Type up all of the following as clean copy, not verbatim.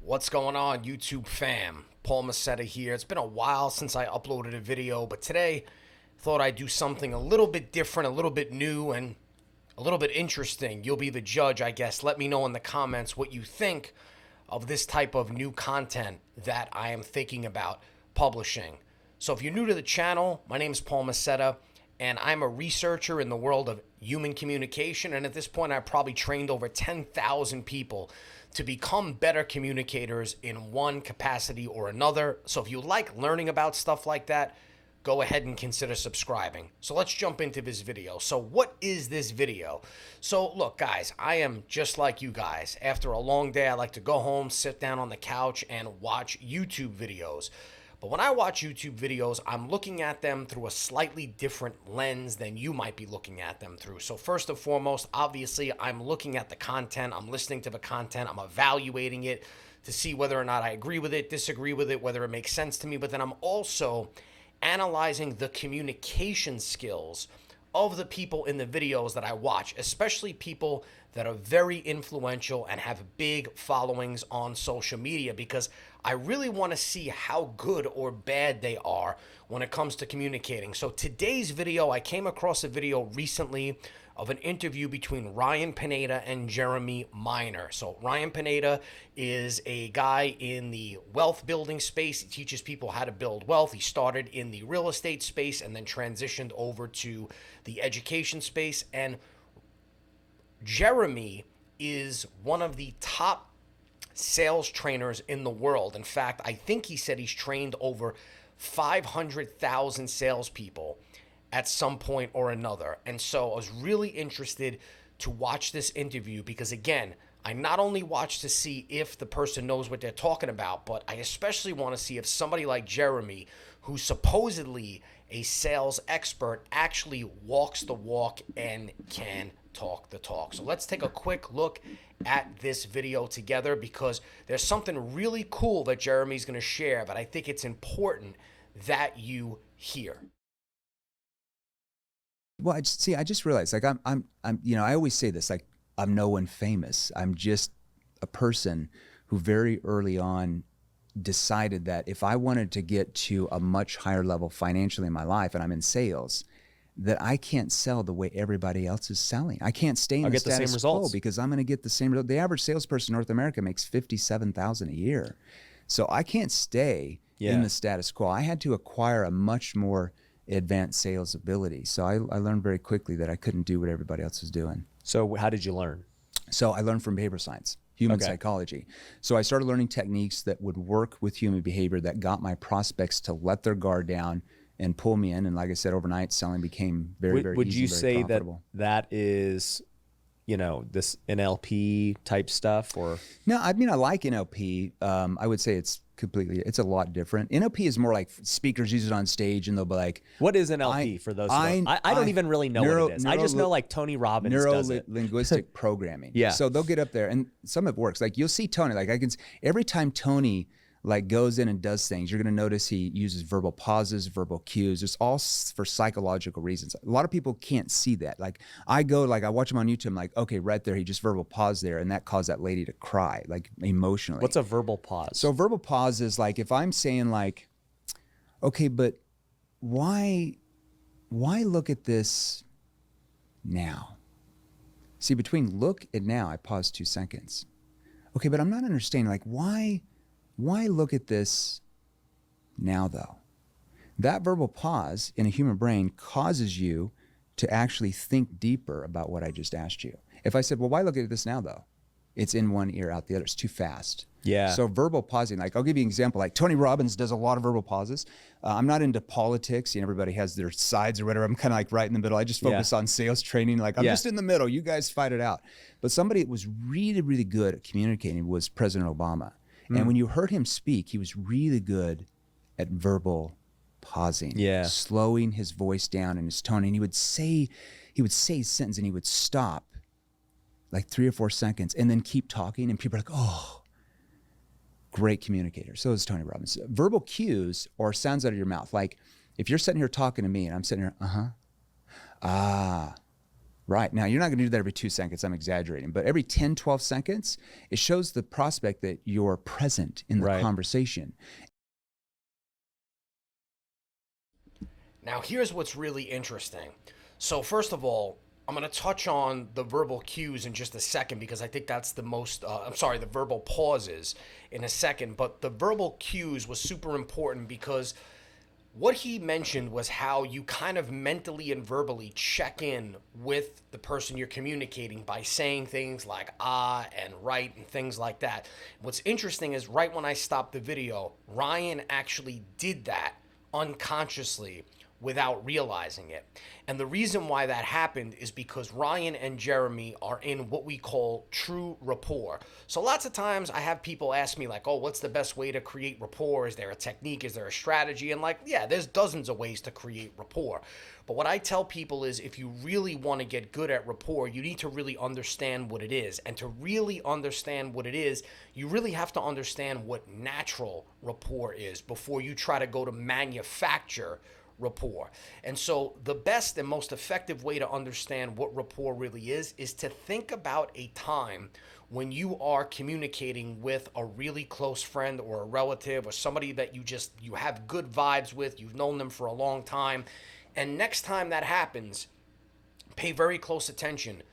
What's going on, YouTube fam? Paul Macetta here. It's been a while since I uploaded a video, but today I thought I'd do something a little bit different, a little bit new, and a little bit interesting. You'll be the judge, I guess. Let me know in the comments what you think of this type of new content that I am thinking about publishing. So if you're new to the channel, my name is Paul Macetta, and I'm a researcher in the world of human communication. And at this point, I've probably trained over 10,000 people to become better communicators in one capacity or another. So if you like learning about stuff like that, go ahead and consider subscribing. So let's jump into this video. So what is this video? So look, guys, I am just like you guys. After a long day, I like to go home, sit down on the couch, and watch YouTube videos. But when I watch YouTube videos, I'm looking at them through a slightly different lens than you might be looking at them through. So first and foremost, obviously, I'm looking at the content. I'm listening to the content. I'm evaluating it to see whether or not I agree with it, disagree with it, whether it makes sense to me. But then I'm also analyzing the communication skills of the people in the videos that I watch, especially people that are very influential and have big followings on social media, because I really want to see how good or bad they are when it comes to communicating. So today's video, I came across a video recently of an interview between Ryan Pineda and Jeremy Miner. So Ryan Pineda is a guy in the wealth building space. He teaches people how to build wealth. He started in the real estate space and then transitioned over to the education space. And Jeremy is one of the top sales trainers in the world. In fact, I think he said he's trained over 500,000 salespeople at some point or another. And so I was really interested to watch this interview because, again, I not only watch to see if the person knows what they're talking about, but I especially want to see if somebody like Jeremy, who's supposedly a sales expert, actually walks the walk and can talk the talk. So let's take a quick look at this video together because there's something really cool that Jeremy's going to share, but I think it's important that you hear. Well, I just realized, like, I always say this, like, I'm no one famous. I'm just a person who very early on decided that if I wanted to get to a much higher level financially in my life, and I'm in sales, that I can't sell the way everybody else is selling. I can't stay in the status quo because I'm going to get the same result. The average salesperson in North America makes $57,000 a year. So I can't stay in the status quo. I had to acquire a much more advanced sales ability. So I learned very quickly that I couldn't do what everybody else was doing. So how did you learn? So I learned from behavioral science, human psychology. So I started learning techniques that would work with human behavior that got my prospects to let their guard down and pull me in. And like I said, overnight selling became very, very easy. Would you say that that is, you know, this NLP type stuff, or? No, I mean, I like NLP. I would say it's a lot different. NLP is more like speakers use it on stage and they'll be like, what is NLP for those? I don't even really know what it is. I just know like Tony Robbins does it. Neuro-linguistic programming. Yeah. So they'll get up there and some of it works. Like you'll see Tony, like every time Tony like goes in and does things, you're going to notice he uses verbal pauses, verbal cues. It's all for psychological reasons. A lot of people can't see that. Like I watch him on YouTube. I'm like, okay, right there, he just verbal paused there, and that caused that lady to cry, like emotionally. What's a verbal pause? So verbal pause is like if I'm saying like, okay, but why look at this now? See, between look and now, I pause 2 seconds. Okay, but I'm not understanding, like why look at this now though? That verbal pause in a human brain causes you to actually think deeper about what I just asked you. If I said, well, why look at this now though? It's in one ear, out the other. It's too fast. Yeah. So verbal pausing, like I'll give you an example, like Tony Robbins does a lot of verbal pauses. I'm not into politics. Everybody has their sides or whatever. I'm kind of like right in the middle. I just focus on sales training. Like I'm just in the middle. You guys fight it out. But somebody that was really, really good at communicating was President Obama. And when you heard him speak, he was really good at verbal pausing, slowing his voice down and his tone. And he would say a sentence and he would stop like 3 or 4 seconds and then keep talking. And people are like, oh, great communicator. So is Tony Robbins. Verbal cues or sounds out of your mouth. Like if you're sitting here talking to me and I'm sitting here, Right. Now, you're not going to do that every 2 seconds. I'm exaggerating. But every 10, 12 seconds, it shows the prospect that you're present in the conversation. Now, here's what's really interesting. So, first of all, I'm going to touch on the verbal cues in just a second because I think that's the most, the verbal pauses in a second. But the verbal cues was super important because what he mentioned was how you kind of mentally and verbally check in with the person you're communicating by saying things like and right and things like that. What's interesting is right when I stopped the video, Ryan actually did that unconsciously without realizing it. And the reason why that happened is because Ryan and Jeremy are in what we call true rapport. So lots of times I have people ask me like, oh, what's the best way to create rapport? Is there a technique? Is there a strategy? And like, yeah, there's dozens of ways to create rapport. But what I tell people is if you really want to get good at rapport, you need to really understand what it is. And to really understand what it is, you really have to understand what natural rapport is before you try to go to manufacture rapport. And so the best and most effective way to understand what rapport really is to think about a time when you are communicating with a really close friend or a relative or somebody that you have good vibes with, you've known them for a long time. And next time that happens, pay very close attention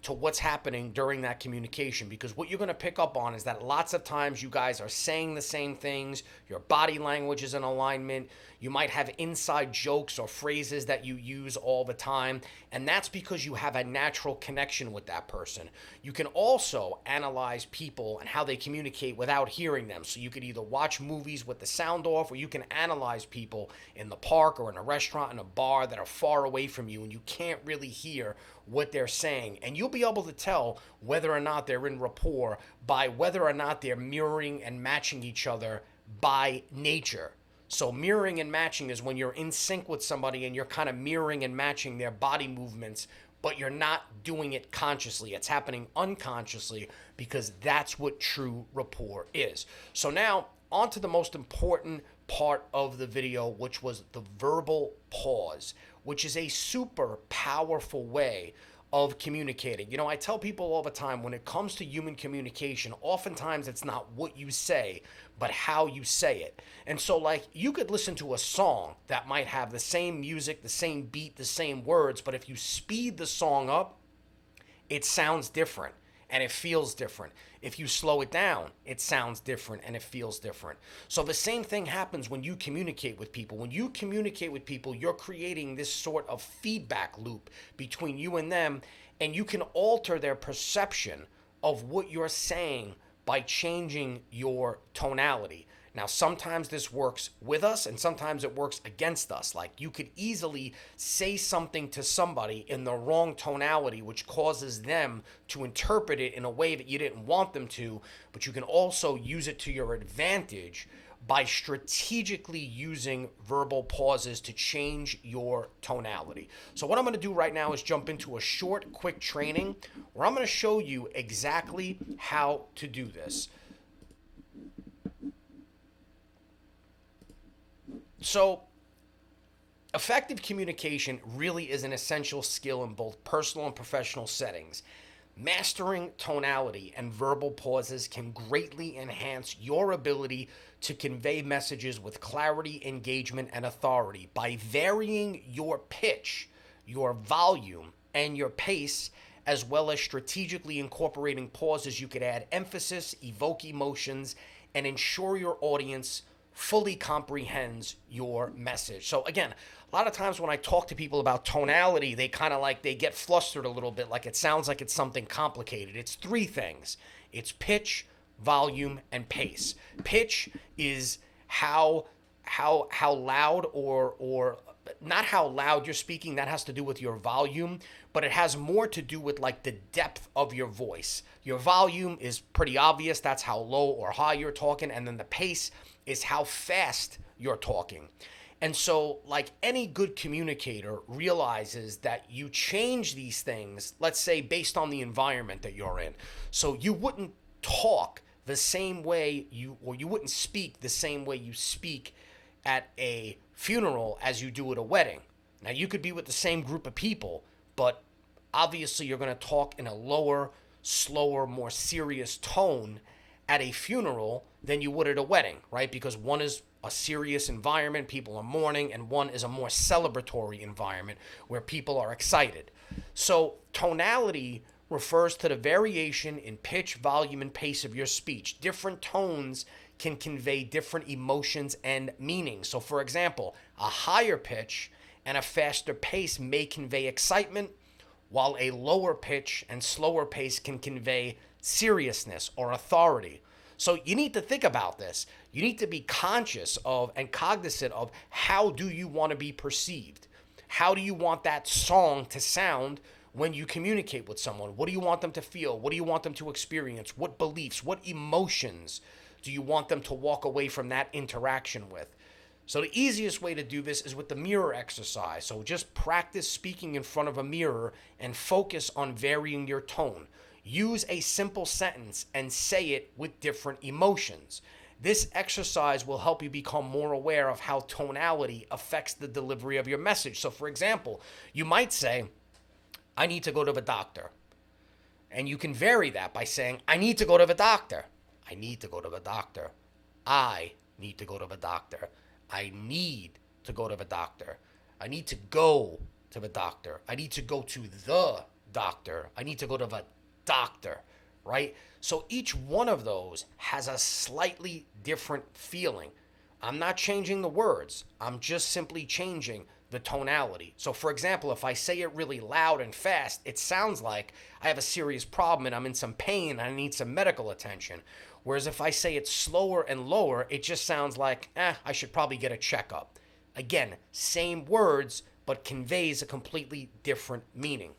to what's happening during that communication, because what you're going to pick up on is that lots of times you guys are saying the same things, your body language is in alignment, you might have inside jokes or phrases that you use all the time, and that's because you have a natural connection with that person. You can also analyze people and how they communicate without hearing them. So you could either watch movies with the sound off, or you can analyze people in the park or in a restaurant, in a bar that are far away from you and you can't really hear what they're saying. And you'll be able to tell whether or not they're in rapport by whether or not they're mirroring and matching each other by nature. So mirroring and matching is when you're in sync with somebody and you're kind of mirroring and matching their body movements, but you're not doing it consciously. It's happening unconsciously because that's what true rapport is. So now on to the most important part of the video, which was the verbal pause, which is a super powerful way of communicating. You know, I tell people all the time when it comes to human communication, oftentimes it's not what you say, but how you say it. And so, like, you could listen to a song that might have the same music, the same beat, the same words, but if you speed the song up, it sounds different and it feels different. If you slow it down, it sounds different and it feels different. So the same thing happens when you communicate with people. When you communicate with people, you're creating this sort of feedback loop between you and them, and you can alter their perception of what you're saying by changing your tonality. Now, sometimes this works with us and sometimes it works against us. Like, you could easily say something to somebody in the wrong tonality, which causes them to interpret it in a way that you didn't want them to, but you can also use it to your advantage by strategically using verbal pauses to change your tonality. So what I'm going to do right now is jump into a short, quick training where I'm going to show you exactly how to do this. So, effective communication really is an essential skill in both personal and professional settings. Mastering tonality and verbal pauses can greatly enhance your ability to convey messages with clarity, engagement, and authority by varying your pitch, your volume, and your pace, as well as strategically incorporating pauses. You could add emphasis, evoke emotions, and ensure your audience fully comprehends your message. So again, a lot of times when I talk to people about tonality, they kind of like, they get flustered a little bit, like it sounds like it's something complicated. It's three things. It's pitch, volume, and pace. Pitch is how loud or not how loud you're speaking, that has to do with your volume, but it has more to do with like the depth of your voice. Your volume is pretty obvious, that's how low or high you're talking, and then the pace is how fast you're talking. And so, like any good communicator realizes that you change these things, let's say based on the environment that you're in. So you wouldn't talk the same way you wouldn't speak the same way you speak at a funeral as you do at a wedding. Now, you could be with the same group of people, but Obviously, you're going to talk in a lower, slower, more serious tone at a funeral than you would at a wedding, right? Because one is a serious environment, people are mourning, and one is a more celebratory environment where people are excited. So tonality refers to the variation in pitch, volume, and pace of your speech. Different tones can convey different emotions and meanings. So for example, a higher pitch and a faster pace may convey excitement, while a lower pitch and slower pace can convey seriousness or authority. So you need to think about this. You need to be conscious of and cognizant of how do you want to be perceived? How do you want that song to sound when you communicate with someone? What do you want them to feel? What do you want them to experience? What beliefs, what emotions do you want them to walk away from that interaction with? So the easiest way to do this is with the mirror exercise. So just practice speaking in front of a mirror and focus on varying your tone. Use a simple sentence and say it with different emotions. This exercise will help you become more aware of how tonality affects the delivery of your message. So for example, you might say, I need to go to the doctor. And you can vary that by saying, I need to go to the doctor. I need to go to the doctor. I need to go to the doctor. I need to go to the doctor. I need to go to the doctor. I need to go to the doctor. I need to go to the doctor, right? So each one of those has a slightly different feeling. I'm not changing the words. I'm just simply changing the tonality. So for example, if I say it really loud and fast, it sounds like I have a serious problem and I'm in some pain and I need some medical attention. Whereas if I say it slower and lower, it just sounds like, I should probably get a checkup. Again, same words, but conveys a completely different meaning.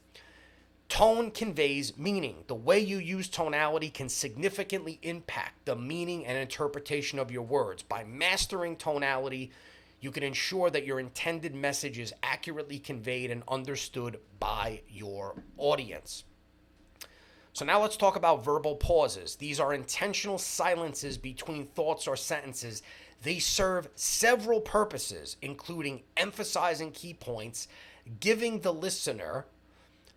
Tone conveys meaning. The way you use tonality can significantly impact the meaning and interpretation of your words. By mastering tonality, you can ensure that your intended message is accurately conveyed and understood by your audience. So now let's talk about verbal pauses. These are intentional silences between thoughts or sentences. They serve several purposes, including emphasizing key points, giving the listener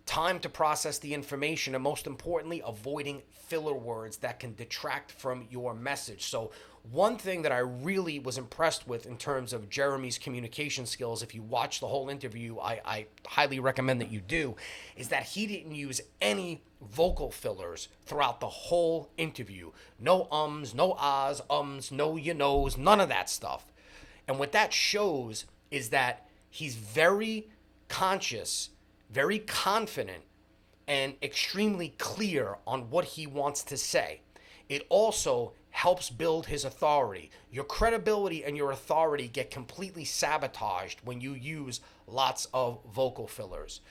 time to process the information, and most importantly, avoiding filler words that can detract from your message. So one thing that I really was impressed with in terms of Jeremy's communication skills, if you watch the whole interview, I highly recommend that you do, is that he didn't use any vocal fillers throughout the whole interview. No ums, no ahs, no you knows, none of that stuff. And what that shows is that he's very conscious, very confident, and extremely clear on what he wants to say. It also helps build his authority. Your credibility and your authority get completely sabotaged when you use lots of vocal fillers.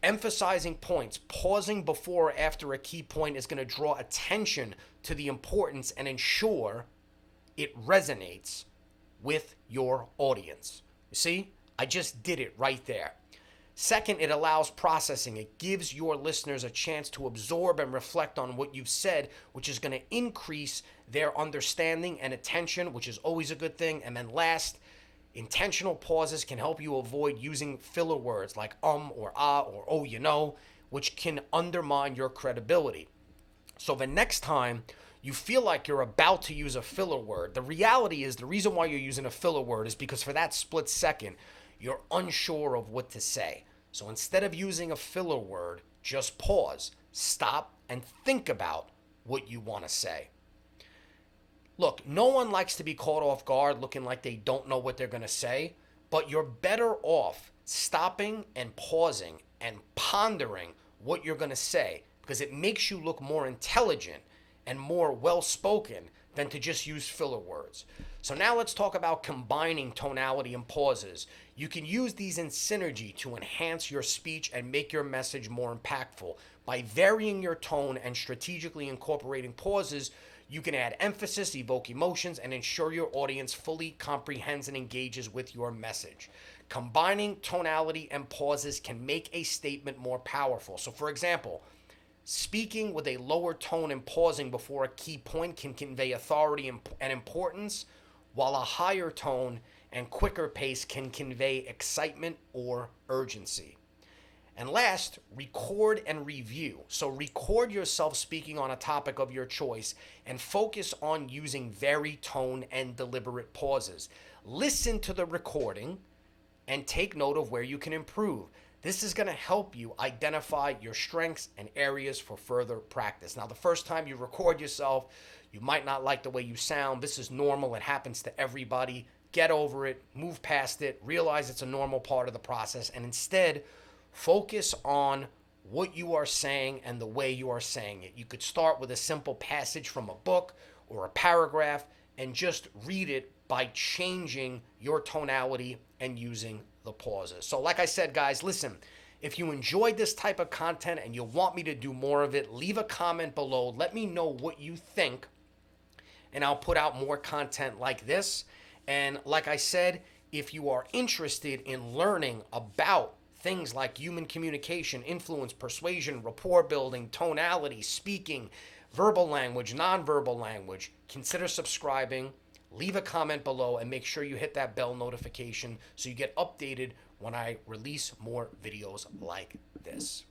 Emphasizing points, pausing before or after a key point is going to draw attention to the importance and ensure it resonates with your audience. You see, I just did it right there. Second, it allows processing. It gives your listeners a chance to absorb and reflect on what you've said, which is going to increase their understanding and attention, which is always a good thing. And then last, intentional pauses can help you avoid using filler words like or ah or oh you know, which can undermine your credibility. So the next time you feel like you're about to use a filler word, the reality is the reason why you're using a filler word is because for that split second, you're unsure of what to say. So instead of using a filler word, just pause, stop, and think about what you want to say. Look, no one likes to be caught off guard looking like they don't know what they're going to say, but you're better off stopping and pausing and pondering what you're going to say because it makes you look more intelligent and more well-spoken than to just use filler words. So now let's talk about combining tonality and pauses. You can use these in synergy to enhance your speech and make your message more impactful. By varying your tone and strategically incorporating pauses, you can add emphasis, evoke emotions, and ensure your audience fully comprehends and engages with your message. Combining tonality and pauses can make a statement more powerful. So for example, speaking with a lower tone and pausing before a key point can convey authority and importance, while a higher tone and quicker pace can convey excitement or urgency. And last, record and review. So record yourself speaking on a topic of your choice and focus on using very tone and deliberate pauses. Listen to the recording and take note of where you can improve. This is going to help you identify your strengths and areas for further practice. Now, the first time you record yourself, you might not like the way you sound. This is normal. It happens to everybody. Get over it, move past it, realize it's a normal part of the process, and instead focus on what you are saying and the way you are saying it. You could start with a simple passage from a book or a paragraph and just read it by changing your tonality and using the pauses. So like I said, guys, listen, if you enjoyed this type of content and you want me to do more of it, leave a comment below. Let me know what you think, and I'll put out more content like this. And like I said, if you are interested in learning about things like human communication, influence, persuasion, rapport building, tonality, speaking, verbal language, nonverbal language, consider subscribing, leave a comment below, and make sure you hit that bell notification so you get updated when I release more videos like this.